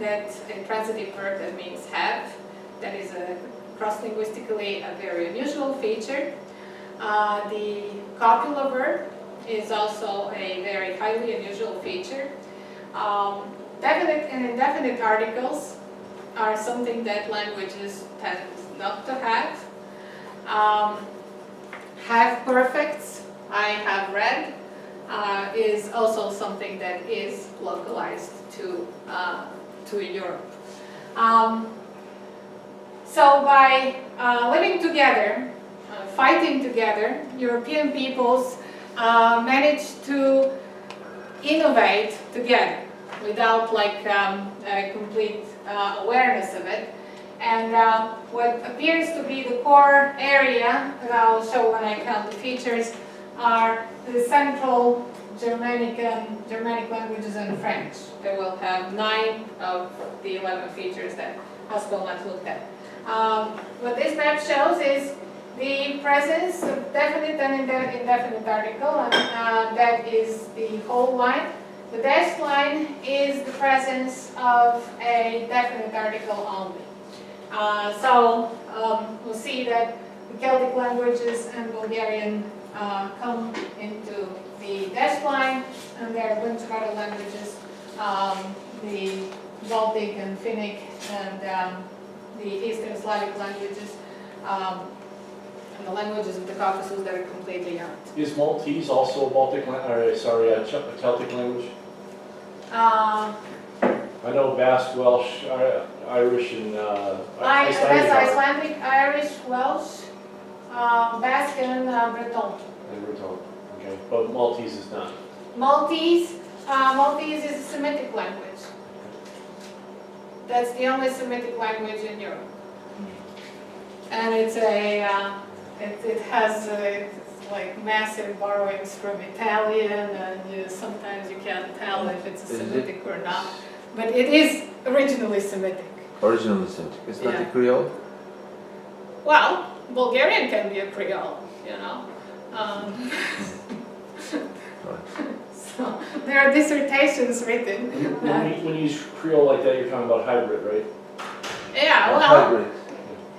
that a transitive verb that means have. That is cross-linguistically a very unusual feature. The copula verb is also a very highly unusual feature. Definite and indefinite articles are something that languages tend not to have. Have perfects, I have read, is also something that is localized to Europe. So by living together, fighting together, European peoples managed to innovate together without like a complete awareness of it. And what appears to be the core area, that I'll show when I count the features, are the Central Germanic languages and French. They will have 9 of the 11 features that Haskell-Matt looked at. What this map shows is the presence of definite and indefinite article, and that is the whole line. The dashed line is the presence of a definite article only. We'll see that the Celtic languages and Bulgarian come into the dashed line, and there are a bunch of other languages, the Baltic and Finnic and the Eastern Slavic languages, and the languages of the Caucasus that are completely out. Is Maltese also a Baltic, a Celtic language? I know Basque, Welsh, Irish, and Icelandic. Icelandic, Irish, Welsh, Basque, and Breton. And Breton, okay. But Maltese is not. Maltese is a Semitic language. That's the only Semitic language in Europe. And it's it has like massive borrowings from Italian, and sometimes you can't tell if it's a Semitic or not. But it is originally Semitic. Originally Semitic. It's not a Creole? Well, Bulgarian can be a Creole, you know. So there are dissertations written. When you use Creole like that, you're talking about hybrid, right? Yeah, well, hybrid.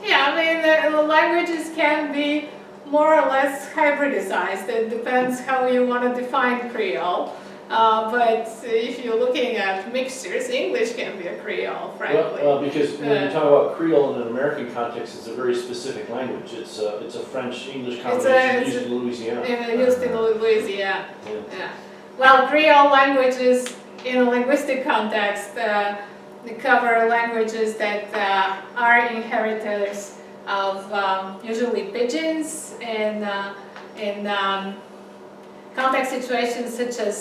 Yeah, I mean, the languages can be more or less hybridized. It depends how you want to define Creole. But if you're looking at mixtures, English can be a Creole, frankly. Well, because when you talk about Creole in an American context, it's a very specific language. It's a French-English combination used in Louisiana. Used in Louisiana. Yeah. Well, Creole languages in a linguistic context cover languages that are inheritors of usually pidgins in context situations such as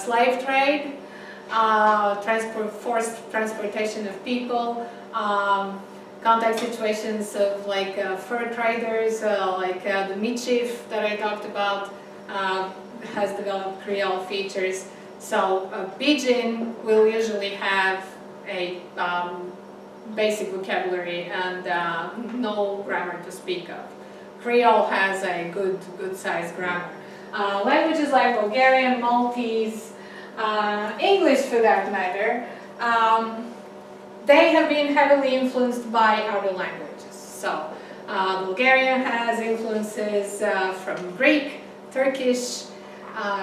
slave trade, forced transportation of people, context situations of like fur traders, like the mischief that I talked about has developed Creole features. So a pidgin will usually have a basic vocabulary and no grammar to speak of. Creole has a good sized grammar. Languages like Bulgarian, Maltese, English for that matter, they have been heavily influenced by other languages. So Bulgarian has influences from Greek, Turkish,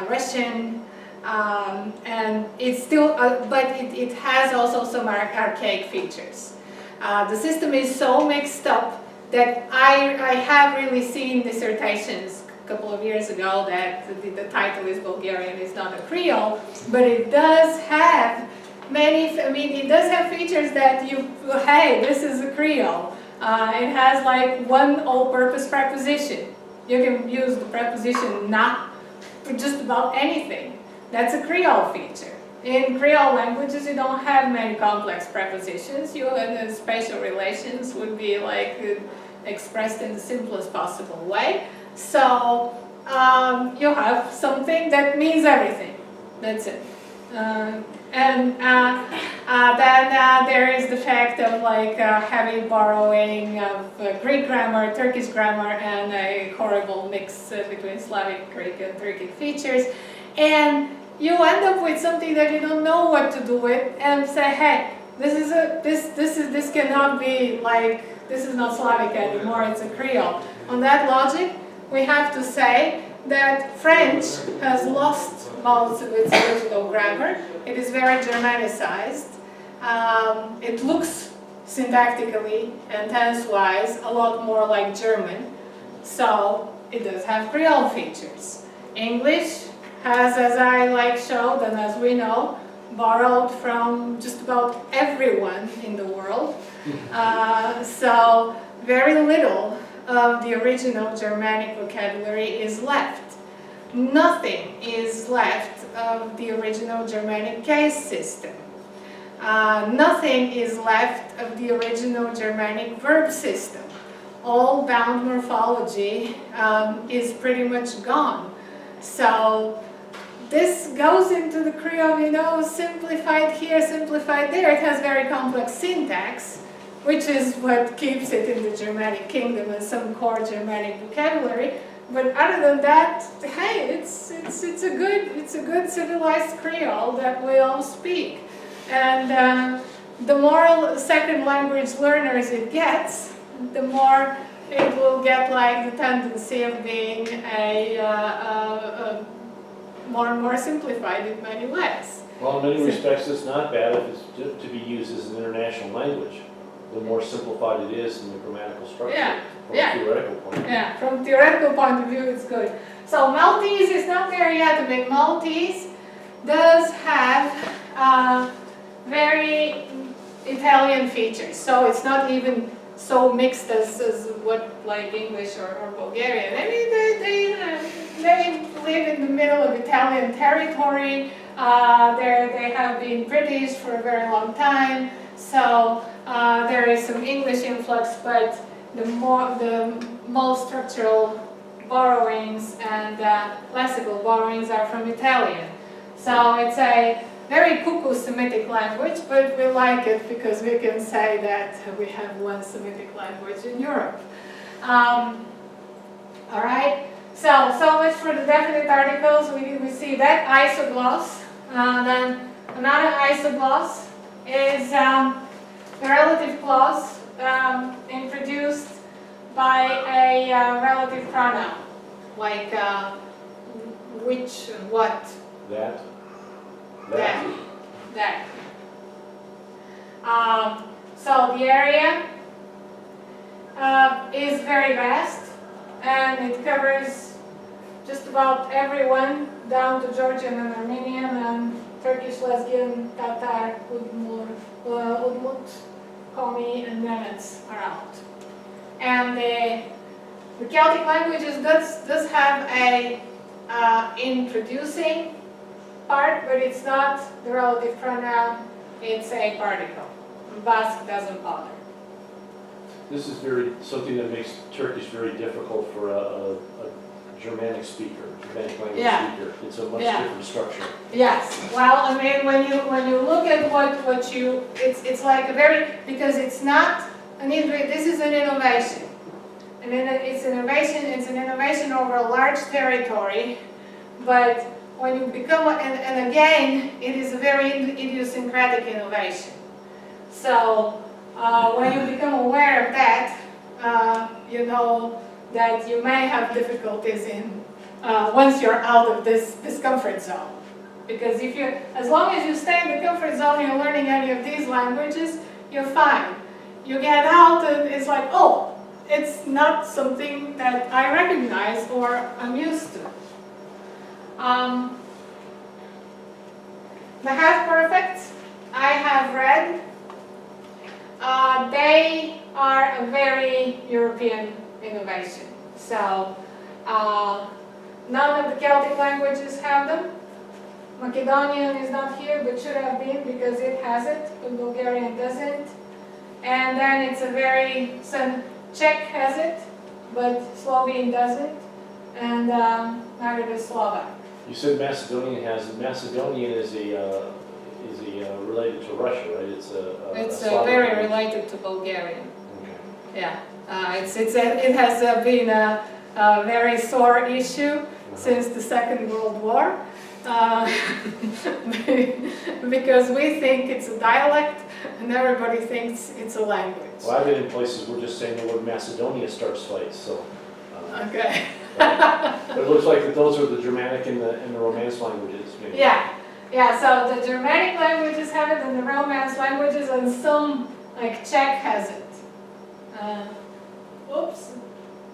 Russian, and it's still, but it has also some archaic features. The system is so mixed up that I have really seen dissertations a couple of years ago that the title is Bulgarian is not a Creole, but it does have it does have features that hey, this is a Creole. It has like one all-purpose preposition. You can use the preposition not for just about anything. That's a Creole feature. In Creole languages, you don't have many complex prepositions. The spatial relations would be like expressed in the simplest possible way. So you have something that means everything. That's it. Then there is the fact of like heavy borrowing of Greek grammar, Turkish grammar, and a horrible mix between Slavic, Greek, and Turkic features. And you end up with something that you don't know what to do with and say, hey, this cannot be like, this is not Slavic anymore, it's a Creole. On that logic, we have to say that French has lost most of its original grammar. It is very Germanicized. It looks syntactically and tense-wise a lot more like German, so it does have Creole features. English has, as I showed and as we know, borrowed from just about everyone in the world. So very little of the original Germanic vocabulary is left. Nothing is left of the original Germanic case system. Nothing is left of the original Germanic verb system. All bound morphology is pretty much gone. So this goes into the Creole, you know, simplified here, simplified there. It has very complex syntax, which is what keeps it in the Germanic kingdom and some core Germanic vocabulary. But other than that, hey, it's a good civilized Creole that we all speak. And the more second language learners it gets, the more it will get like the tendency of being a more and more simplified in many ways. Well, in many respects, it's not bad if it's to be used as an international language. The more simplified it is in the grammatical structure, from a theoretical point of view. Yeah, from a theoretical point of view, it's good. So Maltese is not there yet. I mean, Maltese does have very Italian features. So it's not even so mixed as what like English or Bulgarian. I mean, they live in the middle of Italian territory. They have been British for a very long time. So there is some English influx, but the most structural borrowings and lexical borrowings are from Italian. So it's a very cuckoo Semitic language, but we like it because we can say that we have one Semitic language in Europe. All right, so much for the definite articles. We see that isogloss. Then another isogloss is the relative clause introduced by a relative pronoun, like which, what. That. So the area is very vast, and it covers just about everyone down to Georgian and Armenian and Turkish, Lesbian, Tatar, Udmurt, Komi, and Nemets are out. And the Celtic languages does have a introducing part, but it's not the relative pronoun, it's a particle. Basque doesn't bother. This is something that makes Turkish very difficult for a Germanic speaker, Germanic language speaker. It's a much different structure. Yes. Well, I mean, when you look at what you, it's like a very, because it's not this is an innovation. And it's an innovation over a large territory, but when you become, and again, it is a very idiosyncratic innovation. So when you become aware of that, you know that you may have difficulties in once you're out of this comfort zone. Because as long as you stay in the comfort zone, you're learning any of these languages, you're fine. You get out and it's like, oh, it's not something that I recognize or I'm used to. The half perfects I have read. They are a very European innovation. So none of the Celtic languages have them. Macedonian is not here, but should have been because it has it, but Bulgarian doesn't. And then it's a very, Czech has it, but Slovene doesn't, and neither does Slovak. You said Macedonian has it. Macedonian is related to Russia, right? It's very related to Bulgarian. Okay. Yeah, it has been a very sore issue since the Second World War, because we think it's a dialect, and everybody thinks it's a language. Well, I've been in places where just saying the word Macedonia starts fights, so. Okay. But it looks like that those are the Germanic and the Romance languages, maybe. Yeah, so the Germanic languages have it and the Romance languages, and some, like Czech has it. Oops,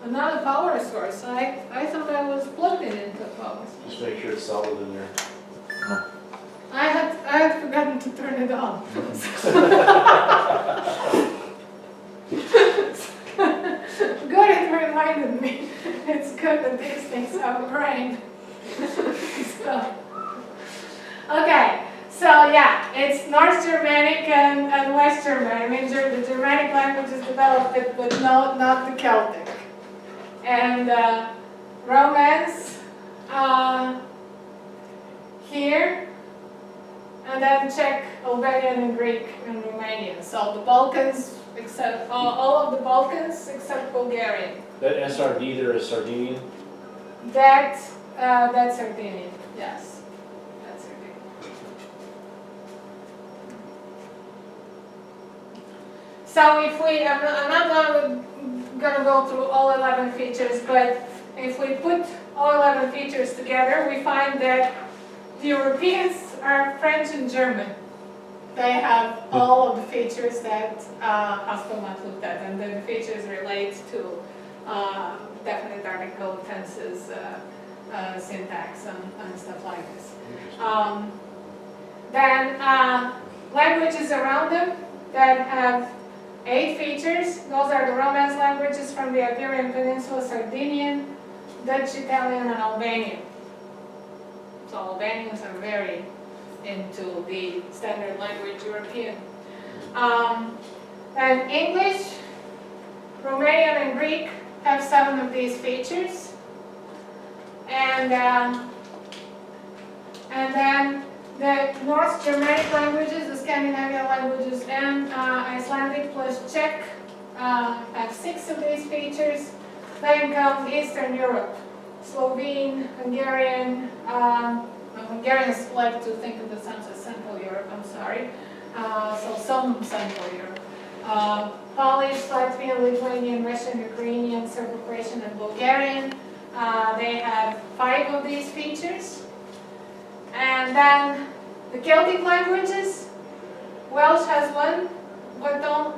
another power source. I thought I was plugged in into a power source. Just make sure it's solid in there. I had forgotten to turn it on. Good, it reminded me. It's good that these things have a brain. Okay, so yeah, it's North Germanic and West Germanic. I mean, the Germanic languages developed it, but no, not the Celtic. And Romance here, and then Czech, Albanian, and Greek, and Romanian. So the Balkans, except all of the Balkans except Bulgarian. That SRD there is Sardinian? That's Sardinian, yes. That's Sardinian. So if we, I'm not gonna go through all 11 features, but if we put all 11 features together, we find that the Europeans are French and German. They have all of the features that Haspelmann looked at, and the features relate to definite article, tenses, syntax, and stuff like this. Then languages around them that have 8 features. Those are the Romance languages from the Iberian Peninsula: Sardinian, Dutch, Italian, and Albanian. So Albanians are very into the standard language European. And English, Romanian, and Greek have 7 of these features. And then the North Germanic languages, the Scandinavian languages, and Icelandic plus Czech have 6 of these features. Then comes Eastern Europe, Slovene, Hungarian. Hungarians like to think of themselves as Central Europe, I'm sorry. So some Central Europe. Polish, Latvian, Lithuanian, Russian, Ukrainian, Serbo-Croatian, and Bulgarian. They have 5 of these features. And then the Celtic languages, Welsh has 1, Breton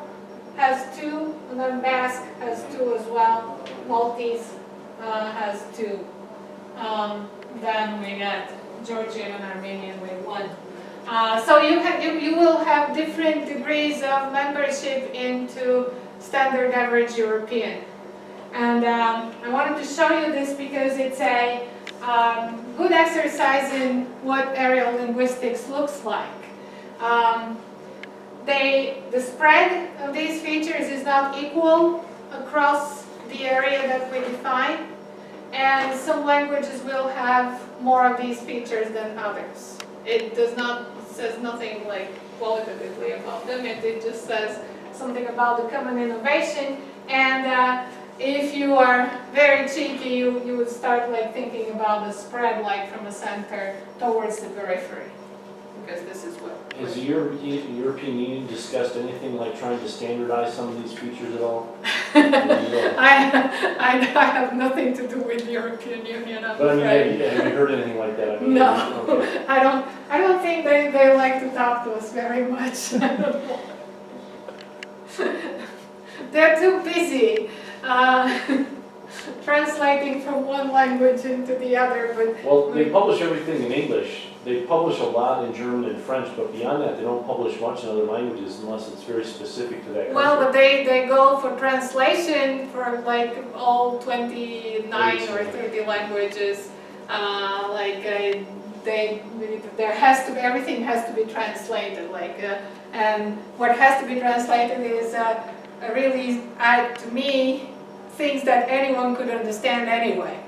has 2, and then Basque has 2 as well. Maltese has 2. Then we got Georgian and Armenian with 1. So you will have different degrees of membership into standard average European. And I wanted to show you this because it's a good exercise in what aerial linguistics looks like. The spread of these features is not equal across the area that we define, and some languages will have more of these features than others. It says nothing like qualitatively about them, it just says something about the common innovation. And if you are very cheeky, you would start like thinking about the spread like from the center towards the periphery, because this is what. Has the European Union discussed anything like trying to standardize some of these features at all? I have nothing to do with the European Union, I'm But I mean, afraid. have you heard anything like that? I mean, No, okay. I don't think they like to talk to us very much. They're too busy translating from one language into the other. But Well, they publish everything in English. They publish a lot in German and French, but beyond that, they don't publish much in other languages unless it's very specific to that country. well, but they go for translation for like all 29 or 30 languages. Everything has to be translated. And what has to be translated is really, to me, things that anyone could understand anyway.